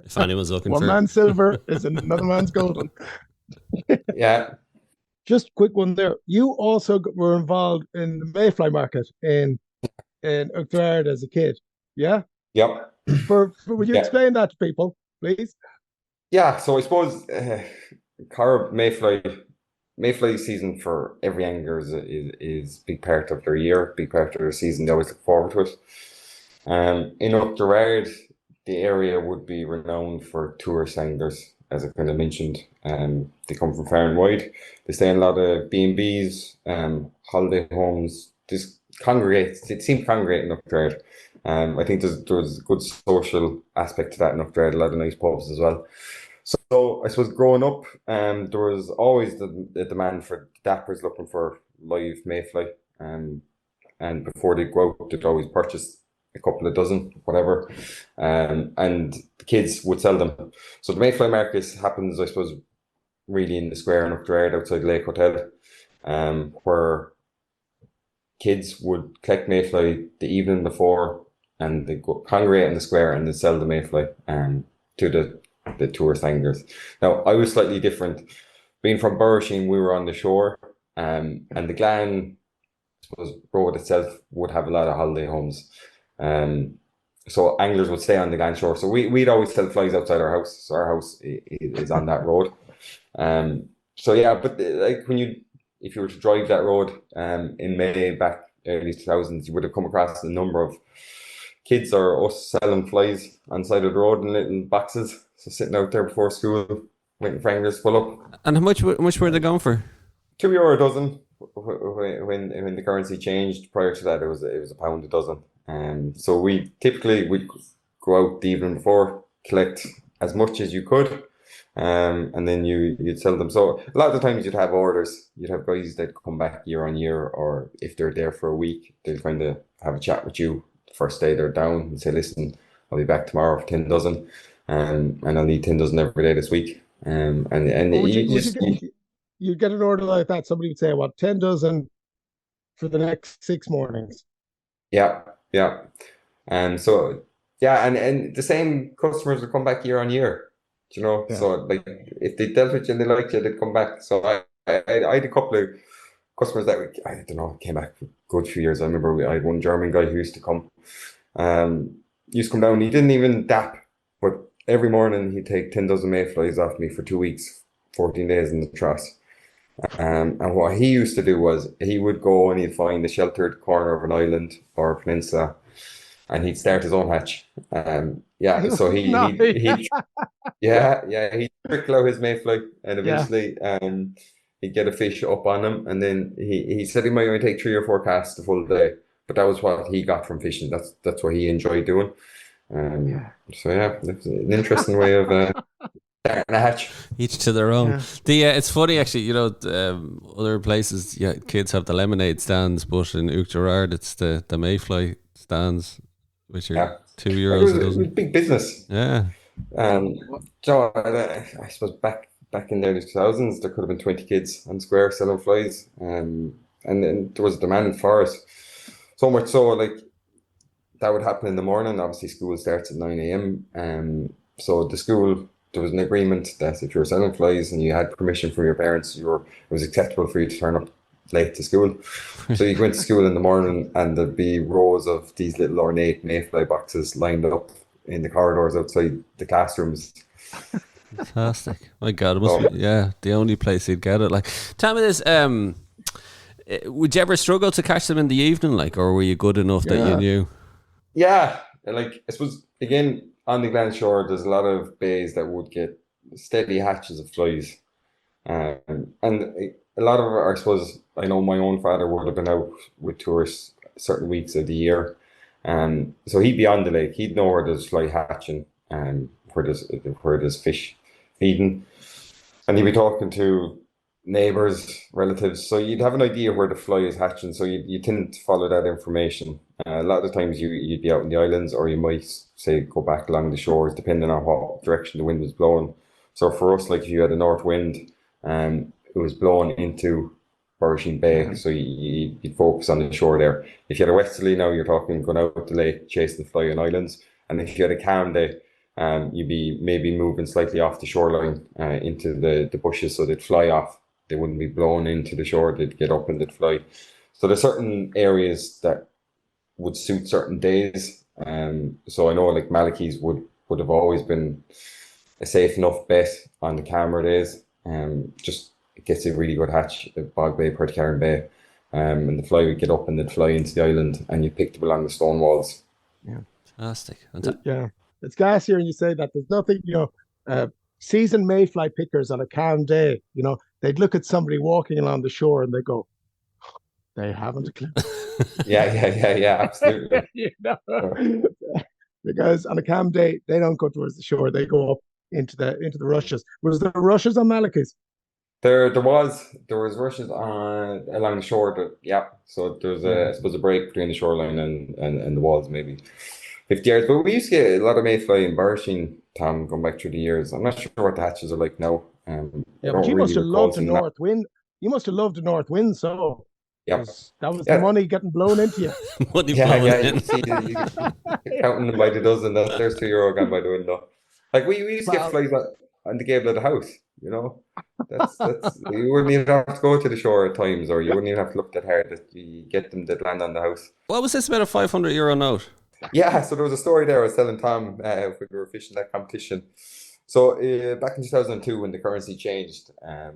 If anyone's looking one man's silver is another man's golden. Yeah. Just quick one there. You also were involved in the mayfly market in Oughterard as a kid. Yeah. Yep. Would you explain that to people, please? Yeah. So I suppose Corrib mayfly season for every angler is big part of their year, big part of their season. They always look forward to it. In Oughterard, the area would be renowned for tourist anglers, as I kind of mentioned. They come from far and wide. They stay in a lot of B&Bs, holiday homes. It seems to congregate in Oughterard. I think there's a good social aspect to that in Oughterard, a lot of nice pubs as well. So I suppose growing up, there was always the demand for dappers looking for live mayfly. And before they go out, they'd always purchase a couple of dozen, whatever, and the kids would sell them. So the mayfly market happens, I suppose, really in the square in Oughterard outside Lake Hotel, where kids would collect mayfly the evening before, and they go congregate in the square and they sell the mayfly to the tourist anglers. Now, I was slightly different. Being from Burrasheen, we were on the shore, and the Glen, I suppose, road itself would have a lot of holiday homes. So anglers would stay on the Glen shore. So we'd always sell flies outside our house. So our house is on that road. So yeah, but like if you were to drive that road in May back early 2000s, you would have come across a number of kids or us selling flies on the side of the road in little boxes. So sitting out there before school, waiting for anglers to pull up. And how much were they going for? €2 a dozen. When the currency changed, prior to that, it was £1 a dozen. So we'd go out the evening before, collect as much as you could, and then you'd sell them. So a lot of the times you'd have orders. You'd have guys that come back year on year, or if they're there for a week, they'll kind of have a chat with you, first day they're down, he'd say, listen, I'll be back tomorrow for 10 dozen, and I'll need 10 dozen every day this week. And Or would you you just, you'd get an order like that? Somebody would say, "What, 10 dozen for the next 6 mornings?" yeah, yeah. And so, yeah, and the same customers will come back year on year, you know. Yeah. So, like, if they dealt with you and they liked you, they'd come back. So, I had a couple of customers that, I don't know, came back for a good few years. I remember I had one German guy who used to come. Used to come down. He didn't even dap, but every morning he'd take 10 dozen mayflies off me for 2 weeks, 14 days in the truss. And what he used to do was he would go and he'd find a sheltered corner of an island or a peninsula, and he'd start his own hatch. Yeah, so No. he'd trickle out his mayfly, and Yeah. eventually he'd get a fish up on him, and then he said he might only take 3 or 4 casts the full day, but that was what he got from fishing. That's what he enjoyed doing. Yeah. So yeah, it's an interesting way of starting a hatch. Each to their own. Yeah. It's funny actually. Other places, kids have the lemonade stands, but in Oughterard it's the mayfly stands, which are €2 a It was dozen. big business. Yeah. So I suppose back in the early 2000s, there could have been 20 kids on the square selling flies, and then there was a demand for it. So much so, like, that would happen in the morning. Obviously, school starts at 9 a.m. So the school, there was an agreement that if you were selling flies and you had permission from your parents, it was acceptable for you to turn up late to school. So you go into school in the morning and there'd be rows of these little ornate mayfly boxes lined up in the corridors outside the classrooms. Fantastic. My God, it must be, the only place you'd get it. Like, tell me this, would you ever struggle to catch them in the evening, like, or were you good enough that you knew? Yeah, like, I suppose, again, on the Glen Shore, there's a lot of bays that would get steady hatches of flies. And a lot of it, I suppose, I know my own father would have been out with tourists certain weeks of the year. So he'd be on the lake, he'd know where there's fly hatching and where there's fish feeding. And he'd be talking to neighbours, relatives, so you'd have an idea where the fly is hatching, so you tend to follow that information. A lot of the times you'd be out in the islands, or you might say go back along the shores, depending on what direction the wind was blowing. So for us, like, if you had a north wind, it was blowing into Burrishing Bay, so you'd focus on the shore there. If you had a westerly, now you're talking going out the lake, chasing the fly on islands. And if you had a calm day, you'd be maybe moving slightly off the shoreline into the bushes, so they'd fly off. They wouldn't be blown into the shore, they'd get up and they'd fly. So there's certain areas that would suit certain days. So I know, like, Malachy's would have always been a safe enough bet on the calmer days. Just it gets a really good hatch at Bog Bay, Portacarron Bay. And the fly would get up and they'd fly into the island, and you pick them along the stone walls. Yeah. Fantastic. Yeah. It's gas here, and you say that there's nothing, seasoned mayfly pickers on a calm day, they'd look at somebody walking along the shore and they go, they haven't a clue. Yeah, absolutely. Because on a calm day, they don't go towards the shore, they go up into the rushes. Was there rushes on Malachy's? There was rushes on along the shore, so there's I suppose a break between the shoreline and the walls, maybe 50 yards. But we used to get a lot of mayfly in Burrishing, Tom, going back through the years. I'm not sure what the hatches are like now. But you must have loved the north wind. You must have loved the north wind, so yeah, that was the money getting blown into you. Money blowing in. You see, counting them by the dozen. There's €2 gone by the window. Like, we used to get flies on the gable of the house. That's you wouldn't even have to go to the shore at times, or you wouldn't even have to look that hard. That you get them that land on the house. What was this about a €500 note? Yeah, so there was a story there I was telling Tom when we were fishing that competition. So back in 2002, when the currency changed, I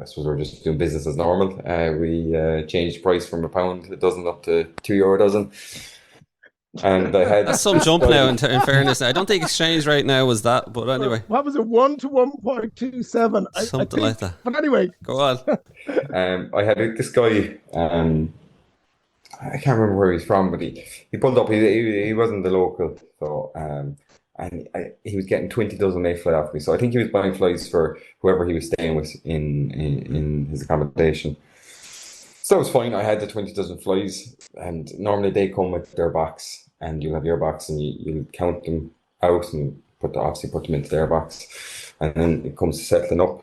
suppose we were just doing business as normal. We changed the price from £1 a dozen up to €2 a dozen. And I had that's some jump now. In fairness, I don't think exchange rate now was that, but anyway, what was it, 1 to 1.27? Something like that. But anyway, go on. I had this guy. I can't remember where he's from, but he pulled up. He wasn't the local, so and he was getting 20 dozen mayfly off me. So I think he was buying flies for whoever he was staying with in his accommodation. So it was fine. I had the 20 dozen flies, and normally they come with their box, and you'll have your box, and you count them out and obviously put them into their box, and then it comes to settling up.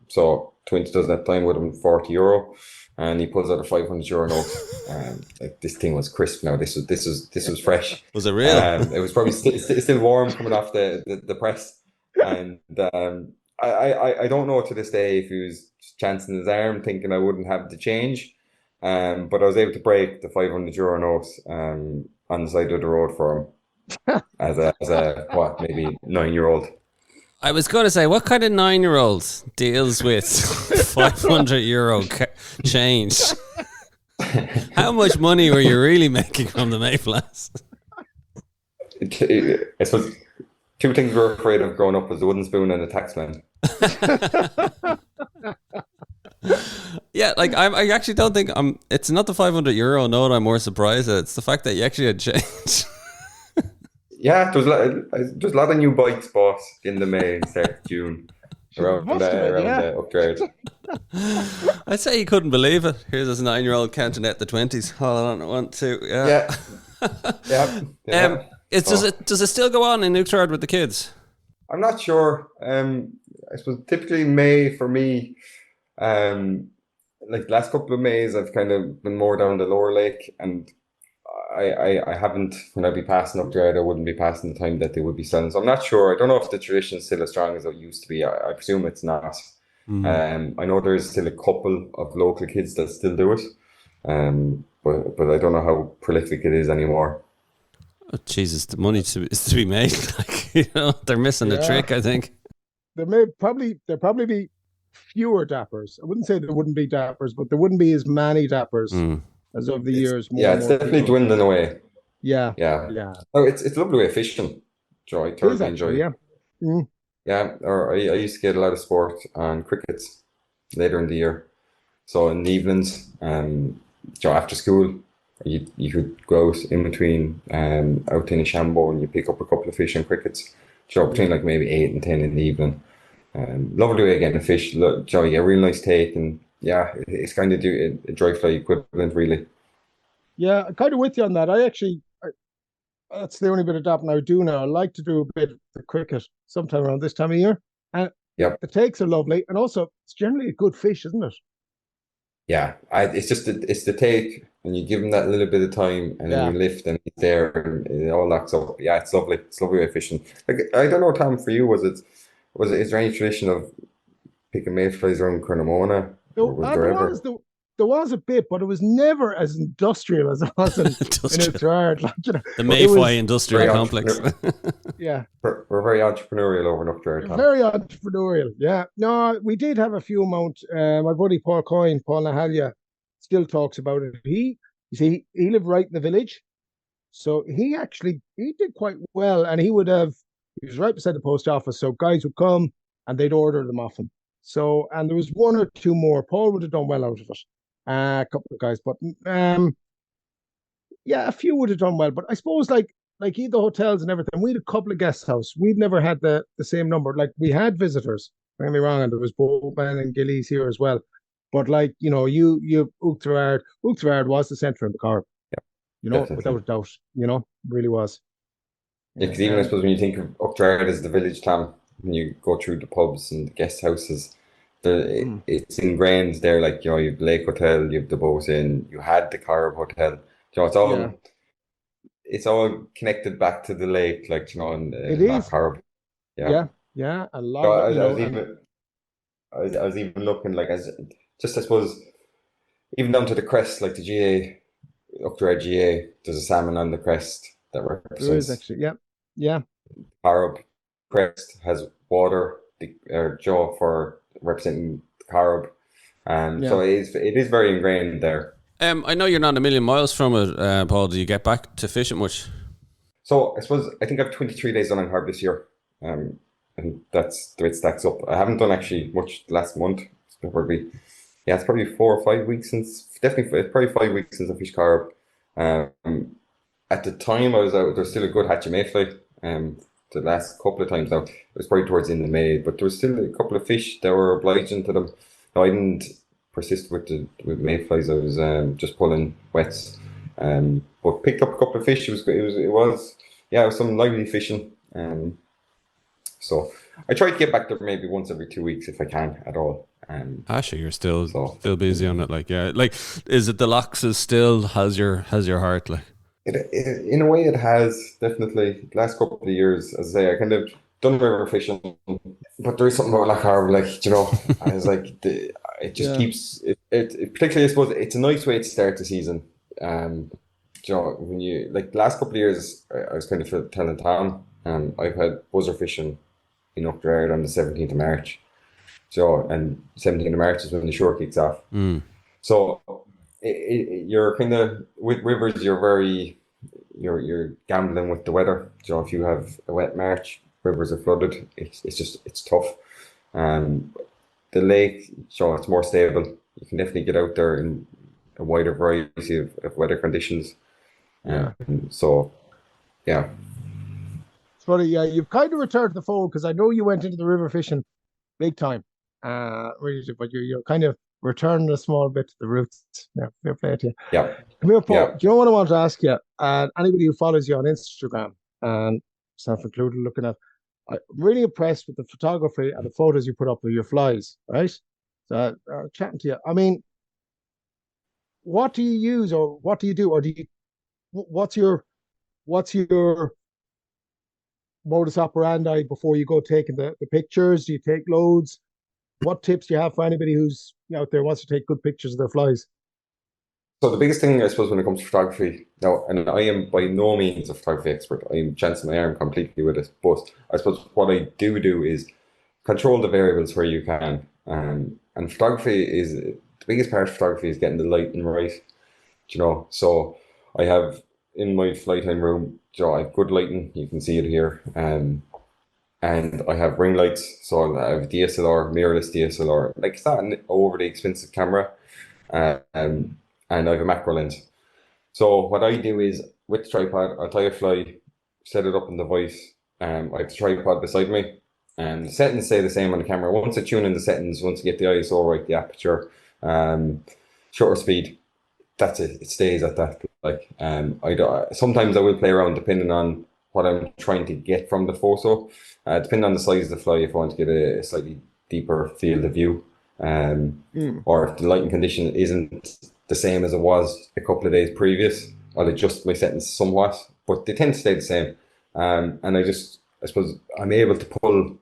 So 20 dozen at the time would have been €40, and he pulls out a €500 note. Like this thing was crisp. Now this was fresh. Was it real? It was probably still warm coming off the press, and I don't know to this day if he was chancing his arm, thinking I wouldn't have the change. But I was able to break the €500 note on the side of the road for him as a what, maybe 9-year-old. I was going to say, what kind of 9-year-old deals with €500 change? How much money were you really making from the mayflies? I suppose two things we were afraid of growing up was the wooden spoon and the taxman. Yeah, like I actually don't think it's not the €500 note I'm more surprised at. It's the fact that you actually had change. Yeah, there's a lot of new bikes bought in the May and start of June around the Oughterard. I'd say you couldn't believe it. Here's this 9-year-old counting out the 20s. Hold on, 1, 2, yeah. Yeah. Does it still go on in Oughterard with the kids? I'm not sure. I suppose typically May for me, like the last couple of Mays, I've kind of been more down the lower lake, and I haven't, when I'd be passing up there, I wouldn't be passing the time that they would be selling. So I'm not sure. I don't know if the tradition is still as strong as it used to be. I presume it's not. I know there's still a couple of local kids that still do it, but I don't know how prolific it is anymore. Oh, Jesus, the money is to be made. Like, they're missing the trick, I think. There'll probably be fewer dappers. I wouldn't say there wouldn't be dappers, but there wouldn't be as many dappers as over the years. It's definitely dwindling away. Yeah. Oh, it's a lovely way of fishing. Joe, I thoroughly enjoy it. Yeah. Yeah, or I used to get a lot of sport on crickets later in the year. So in the evenings, after school, you could go out in between out in a shambo and you pick up a couple of fish and crickets. Between like maybe 8 and 10 in the evening. Lovely way of getting a fish. You get a real nice take, and yeah, it's kind of a dry fly equivalent, really. Yeah, I'm kind of with you on that. That's the only bit of dapping I would do now. I like to do a bit of the cricket sometime around this time of year. And the takes are lovely. And also, it's generally a good fish, isn't it? Yeah, it's the take, and you give them that little bit of time, and then you lift, and it's there, and it all locks up. Yeah, it's lovely. It's a lovely way of fishing. Like, I don't know, Tom, for you, is there any tradition of picking mayflies around Carnamona? There was a bit, but it was never as industrial as it was in Oughterard. The mayfly industrial complex. Yeah. We're very entrepreneurial over in Oughterard. Very entrepreneurial, yeah. No, we did have a few amount. My buddy Paul Nahalia, still talks about it. He lived right in the village. So he did quite well, and he was right beside the post office. So guys would come and they'd order them off him. So, and there was one or two more. Paul would have done well out of it. A couple of guys, but a few would have done well. But I suppose like the hotels and everything, we had a couple of guest house. We'd never had the same number. Like, we had visitors, don't get me wrong, and there was boatmen and gillies here as well. But like, you Oughterard was the centre of the Corrib. Yeah, definitely. Without a doubt, really was. Yeah, because even I suppose when you think of Oughterard as the village town, when you go through the pubs and the guest houses, it's ingrained there. Like, you have the Lake Hotel, you have the Boat Inn, you had the Corrib Hotel. It's all connected back to the lake, like, and it is Corrib. Yeah. A lot. I was even looking, like, as just, I suppose, even down to the crest, like the GA, Oughterard GA, there's a salmon on the crest that represents. There is actually, yeah. Corrib crest has water, jaw for representing the Corrib, so it is very ingrained there. I know you're not a million miles from it, Paul. Do you get back to fishing much? So I think I've 23 days on Corrib this year, and that's the way it stacks up. I haven't done actually much last month. It's probably 4 or 5 weeks since. Definitely, it's probably 5 weeks since I fished Corrib. At the time I was out, there's still a good hatch of mayfly. The last couple of times now, it was probably towards the end of May, but there was still a couple of fish that were obliging to them. Now, I didn't persist with mayflies. I was just pulling wets, but picked up a couple of fish. It was some lively fishing. So I try to get back there maybe once every 2 weeks if I can at all. Asha, you're still So still busy on it. Like, yeah, like, is it the Lochs is still has your heart? Like, in a way, it has definitely. Last couple of years, as I say, I kind of done river fishing, but there is something about Lough Corrib, like, I was like, it just Yeah. keeps particularly, I suppose, it's a nice way to start the season. Um, when you like the last couple of years, I was kind of telling Tom, I've had buzzer fishing in Oughterard on the 17th of March. And 17th of March is when the shore kicks off. So you're kind of with rivers. You're gambling with the weather. If you have a wet March, rivers are flooded. It's tough. The lake, it's more stable. You can definitely get out there in a wider variety of weather conditions. Yeah. So yeah, It's funny. Yeah, you've kind of returned to the fold because I know you went into the river fishing big time. Really, but you're kind of returning a small bit to the roots. Yeah, fair play to you. yeah, Come here, Paul. yeah. Do you know what I want to ask you? And anybody who follows you on Instagram, and self included, looking at, I'm really impressed with the photography and the photos you put up of your flies, right? So, chatting to you. I mean, what do you use, or what do you do, or what's your what's your modus operandi before you go taking the pictures? Do you take loads? What tips do you have for anybody who's out there wants to take good pictures of their flies? So the biggest thing, I suppose, when it comes to photography now, and I am by no means a photography expert. I'm chancing my arm completely with it. But I suppose what I do is control the variables where you can. And photography is the biggest part of photography is getting the lighting right. So I have in my flight time room, I have good lighting. You can see it here. And I have ring lights. So I have DSLR, mirrorless DSLR. Like, it's not an overly expensive camera. Um, and I have a macro lens. So what I do is with the tripod, I'll tie a fly, set it up in the vise. I have the tripod beside me, and the settings stay the same on the camera. Once I tune in the settings, once I get the ISO right, the aperture, shutter speed, that's it. It stays at that. Like, sometimes I will play around depending on what I'm trying to get from the photo. Depending on the size of the fly, if I want to get a slightly deeper field of view, or if the lighting condition isn't the same as it was a couple of days previous, I'll adjust my settings somewhat, but they tend to stay the same. And I suppose I'm able to pull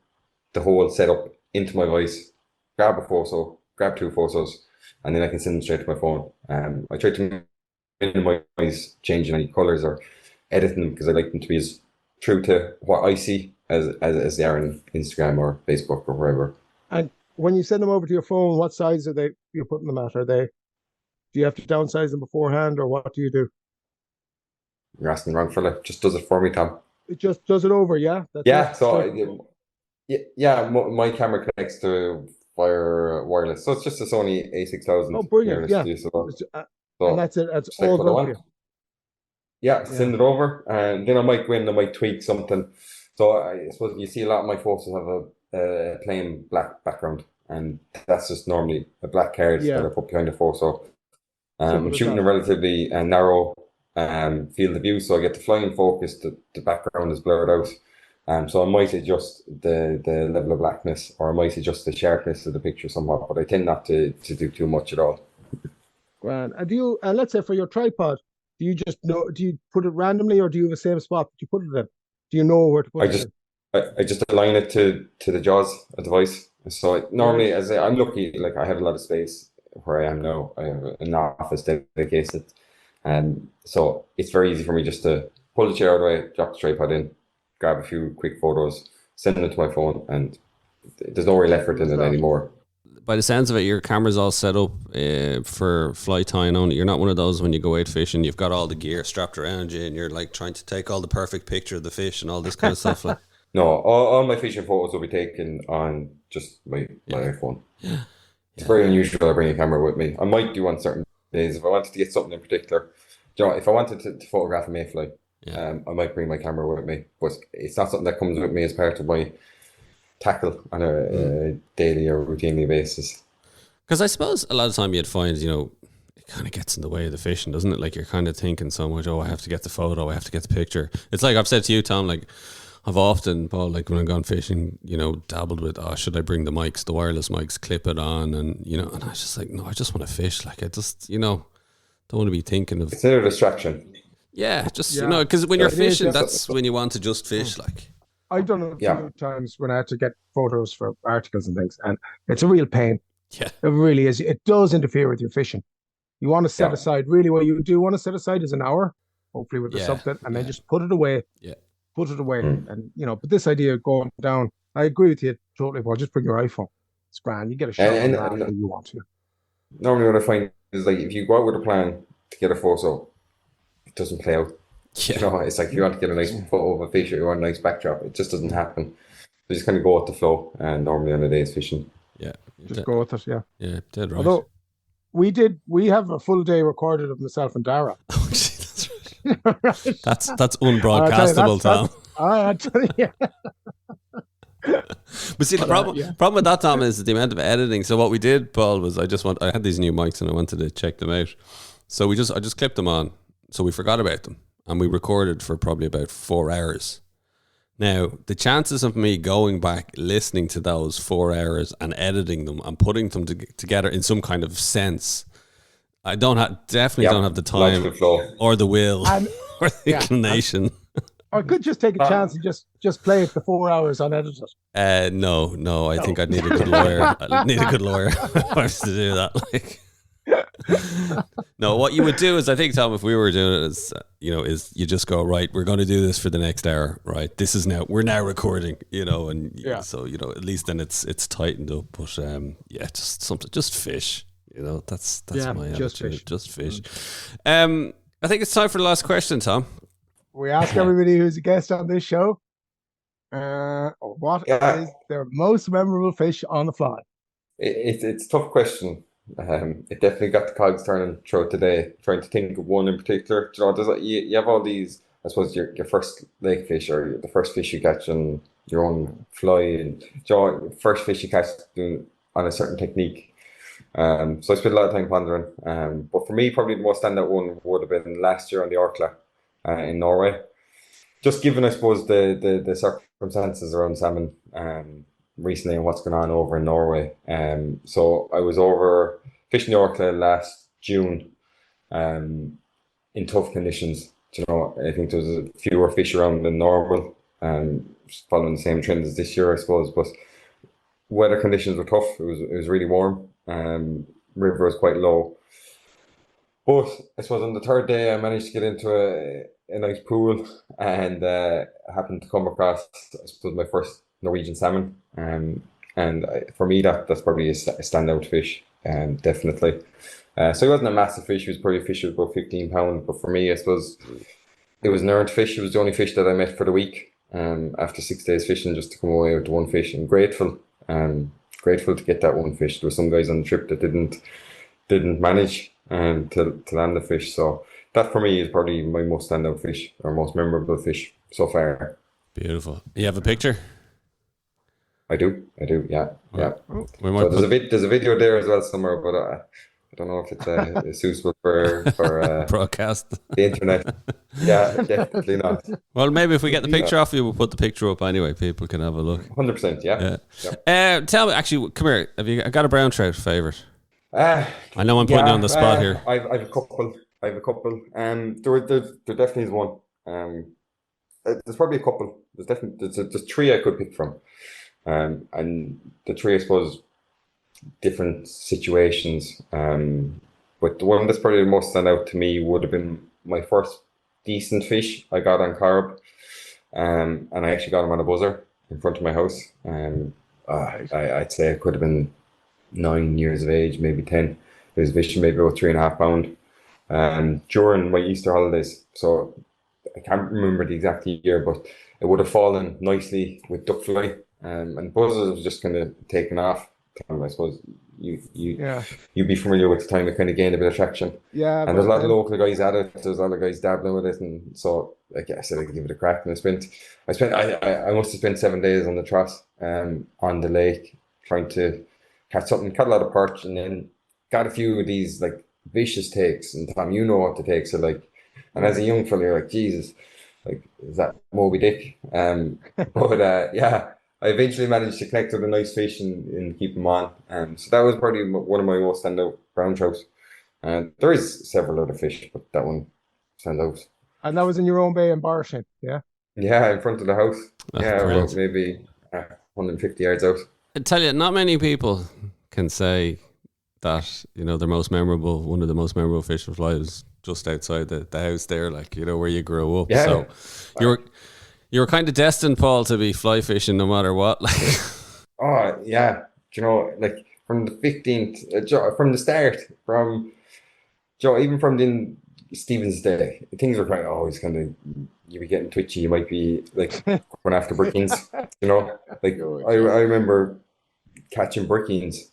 the whole setup into my voice, grab a photo, grab two photos, and then I can send them straight to my phone. I try to minimize changing any colors or editing them because I like them to be as true to what I see as they are on Instagram or Facebook or wherever. And when you send them over to your phone, what size are they you're putting them at? Do you have to downsize them beforehand, or what do you do? You're asking the wrong fella. Just does it for me, Tom. It just does it over, yeah? That's Yeah. it. So Straight. yeah, my camera connects to wireless. So it's just a Sony Oh, A6000 brilliant. mirrorless Yeah. DSLR. And So that's it. That's just take all what I done for want. you. Yeah, Yeah. send it over, and then I might go in, I might tweak something. So I suppose you see a lot of my photos have a plain black background, and that's just normally a black card that Yeah. I put behind the photo. I'm Simple as shooting that. a relatively narrow field of view, so I get the flying focus. The background is blurred out, so I might adjust the level of blackness, or I might adjust the sharpness of the picture somewhat. But I tend not to do too much at all. Grand. And let's say for your tripod, do you put it randomly, or do you have a same spot that you put it in? Do you know where to I put it just in? I just align it to the jaws of the device. So Right. normally, I'm lucky, like I have a lot of space where I am now. I have an office dedicated, and so it's very easy for me just to pull the chair out of the way, drop the tripod in, grab a few quick photos, send them to my phone, and there's no real effort Simple in as it that. anymore. by the sounds of it, your camera's all set up for fly tying only. You're not one of those when you go out fishing, you've got all the gear strapped around you and you're like trying to take all the perfect picture of the fish and all this kind of stuff. Like, No, all my fishing photos will be taken on just my yeah, iPhone. It's yeah, very unusual I bring a camera with me. I might do on certain days if I wanted to get something in particular. If I wanted to photograph a mayfly, yeah. I might bring my camera with me. But it's not something that comes with me as part of my tackle on a daily or routinely basis. Because I suppose a lot of time you'd find, it kind of gets in the way of the fishing, doesn't it? Like you're kind of thinking so much, I have to get the photo, I have to get the picture. It's like I've said to you, Tom, like I've often, Paul, like when I've gone fishing, dabbled with, should I bring the mics, the wireless mics, clip it on? And, and I was just like, no, I just want to fish. Like I just, don't want to be thinking of. It's a distraction. Yeah, just, because when you're fishing, is, that's when you want to just fish. Like I've done it a few times when I had to get photos for articles and things, and it's a real pain. Yeah. It really is. It does interfere with your fishing. You want to set aside, really what you do want to set aside is an hour, hopefully with the something, and then just put it away. Yeah. Put it away. And, but this idea of going down, I agree with you totally, Paul. Just bring your iPhone. It's grand. You get a shot and you want to. Normally what I find is like if you go out with a plan to get a photo, it doesn't play out. Yeah. It's like if you want to get a nice photo of a fish or you want a nice backdrop, it just doesn't happen. You just kind of go with the flow, and normally on a day's fishing. Yeah. Just go with it, yeah. Yeah, dead right. Although we have a full day recorded of myself and Dara. Oh, gee, that's right. That's unbroadcastable, Tom. I tell you. But see, the problem with that, Tom, is the amount of editing. So what we did, Paul, was I had these new mics and I wanted to check them out. So I just clipped them on. So we forgot about them and we recorded for probably about 4 hours. Now, the chances of me going back, listening to those 4 hours and editing them and putting them together in some kind of sense, I definitely don't have the time or the will or the inclination. I could just take a chance and just play it the 4 hours unedited. No. I think I'd need a good lawyer. I'd need a good lawyer to do that. Like, no, what you would do is, I think, Tom, if we were doing it, is you just go, right, we're going to do this for the next hour, right? We're now recording, so at least then it's tightened up. But just fish, that's my attitude. Just fish. I think it's time for the last question, Tom. We ask everybody who's a guest on this show, what is their most memorable fish on the fly? It's a tough question. It definitely got the cogs turning throughout today, trying to think of one in particular. You have all these, I suppose, your first lake fish or the first fish you catch on your own fly, and first fish you catch on a certain technique. So I spent a lot of time pondering. But for me, probably the most standout one would have been last year on the Orkla in Norway. Just given, I suppose, the circumstances around salmon recently and what's going on over in Norway. So I was over fishing the Orkla last June in tough conditions. I think there was fewer fish around than normal, following the same trend as this year, I suppose. But weather conditions were tough. It was really warm. River was quite low. But I suppose on the third day I managed to get into a nice pool and happened to come across, I suppose, my first Norwegian salmon. For me, that's probably a standout fish, definitely. So he wasn't a massive fish. He was probably a fish of about 15 pounds. But for me, I suppose it was an earned fish. It was the only fish that I met for the week. After 6 days fishing, just to come away with one fish, and grateful to get that one fish. There were some guys on the trip that didn't manage to land the fish. So that for me is probably my most standout fish or most memorable fish so far. Beautiful. You have a picture? I do. Yeah. So there's a video there as well somewhere, but I don't know if it's suitable for broadcast the internet. Yeah, definitely not. Well, maybe if we get the picture off you, we'll put the picture up anyway. People can have a look. 100%. Yeah. Yep. Tell me, actually, come here. Have you got a brown trout favourite? I know I'm putting you on the spot here. I've a couple. There definitely is one. There's probably a couple. There's three I could pick from. And the three, I suppose, different situations. But the one that's probably the most stand out to me would have been my first decent fish I got on Corrib. And I actually got him on a buzzer in front of my house. I'd say I could have been 9 years of age, maybe 10. It was fishing maybe about 3.5 pound. During my Easter holidays. So I can't remember the exact year, but it would have fallen nicely with duck fly. And buzzers was just kind of taken off. I suppose you'd be familiar with the time it kind of gained a bit of traction. Yeah. And there's a lot of local guys at it. There's a lot of guys dabbling with it, and so I said I could give it a crack. And I must have spent 7 days on the trot, on the lake, trying to caught a lot of perch, and then got a few of these like vicious takes. And Tom, you know what the takes are like. And as a young fella, you're like, Jesus, like, is that Moby Dick? But yeah, I eventually managed to connect with a nice fish and keep them on. So that was probably one of my most standout brown trout. And there is several other fish, but that one stands out. And that was in your own bay in Barsham, yeah? Yeah, in front of the house. Yeah, brilliant. about maybe 150 yards out. I tell you, not many people can say that, you know, one of the most memorable fishing flies just outside the house there, like, you know, where you grew up. Yeah. So you were kind of destined, Paul, to be fly fishing no matter what. Like, Oh, yeah. Do you know, like from the 15th, from the start, even from the Stephen's Day, things were kind of always kind of, you be getting twitchy, you might be like going after brickings, you know, like I remember catching brickings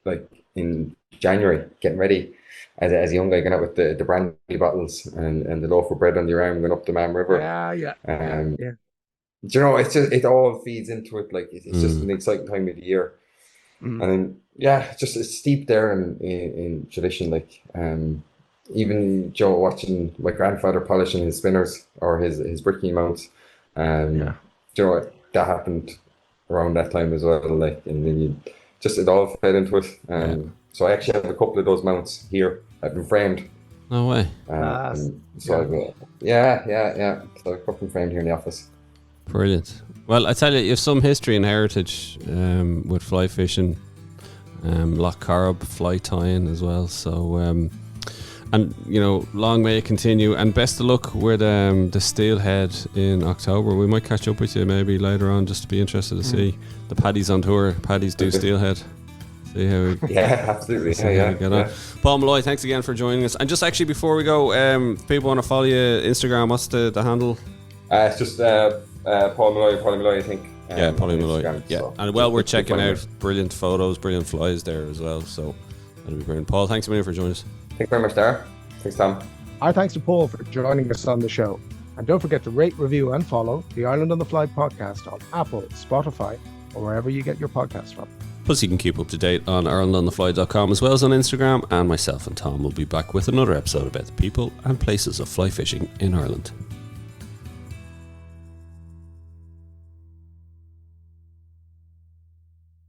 like in January, getting ready as a young guy, going out with the brandy bottles and the loaf of bread on your arm, going up the Man River. Yeah. Do you know, it's just, it all feeds into it. Like it's just an exciting time of the year. And then, yeah, just it's steep there in tradition. Like, even Joe watching my grandfather polishing his spinners or his bricking mounts. Do you know what, that happened around that time as well. Like, and then it all fed into it. So I actually have a couple of those mounts here. I've been framed. no way. So yeah. So I've got them framed here in the office. Brilliant. Well, I tell you have some history and heritage with fly fishing, Lough Corrib, fly tying as well. So, and you know, long may it continue. And best of luck with the steelhead in October. We might catch up with you maybe later on, just to be interested to see the paddies on tour. Paddies do steelhead. See how we, Yeah, absolutely. how we get on. Paul Molloy, thanks again for joining us. And just actually before we go, if people want to follow you Instagram, what's the handle? It's just Paul Molloy, I think. Yeah, Paul Molloy. Yeah, so and we're checking out brilliant photos, brilliant flies there as well. So that'll be brilliant. Paul, thanks a million for joining us. Thanks very much, Dara. Thanks, Tom. Our thanks to Paul for joining us on the show. And don't forget to rate, review, and follow the Ireland on the Fly podcast on Apple, Spotify, or wherever you get your podcasts from. Plus, you can keep up to date on IrelandOnTheFly.com as well as on Instagram. And myself and Tom will be back with another episode about the people and places of fly fishing in Ireland.